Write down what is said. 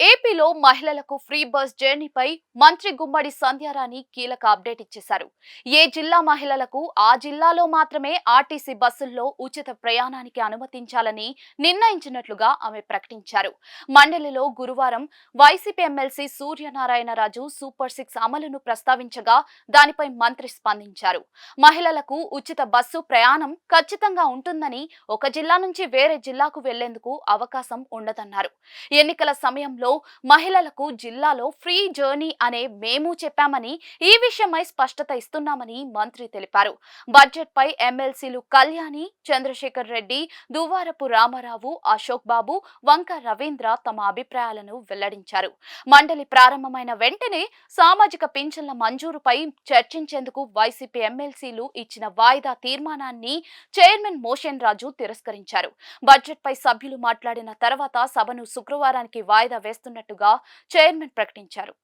ఏపీలో మహిళలకు free bus జర్నీపై మంత్రి గుమ్మడి సంధ్యారాణి కీలక అప్డేట్ ఇచ్చేశారు. ఏ జిల్లా మహిళలకు ఆ జిల్లాలో మాత్రమే ఆర్టీసీ బస్సుల్లో ఉచిత ప్రయాణానికి అనుమతించాలని నిర్ణయించినట్లుగా ఆమె ప్రకటించారు. మండలిలో గురువారం వైసీపీ ఎమ్మెల్సీ సూర్యనారాయణరాజు సూపర్ 6 అమలును ప్రస్తావించగా దానిపై మంత్రి స్పందించారు. మహిళలకు ఉచిత బస్సు ప్రయాణం ఖచ్చితంగా ఉంటుందని, ఒక జిల్లా నుంచి వేరే జిల్లాకు వెళ్లేందుకు అవకాశం ఉండదన్నారు. ఎన్నికల సమయంలో మహిళలకు జిల్లాలో ఫ్రీ జర్నీ అనే మేము చెప్పామని, ఈ విషయమై స్పష్టత ఇస్తున్నామని మంత్రి తెలిపారు. బడ్జెట్ పై ఎమ్మెల్సీలు కళ్యాణి, చంద్రశేఖర్ రెడ్డి, దువ్వారపు రామారావు, అశోక్ బాబు, వంక రవీంద్ర తమ అభిప్రాయాలను వెల్లడించారు. మండలి ప్రారంభమైన వెంటనే సామాజిక పింఛన్ల మంజూరుపై చర్చించేందుకు వైసీపీ ఎమ్మెల్సీలు ఇచ్చిన వాయిదా తీర్మానాన్ని చైర్మన్ మోషన్ రాజు తిరస్కరించారు. బడ్జెట్ పై సభ్యులు మాట్లాడిన తర్వాత సభను శుక్రవారానికి వాయిదా వేస్తున్నట్టుగా చైర్మన్ ప్రకటించారు.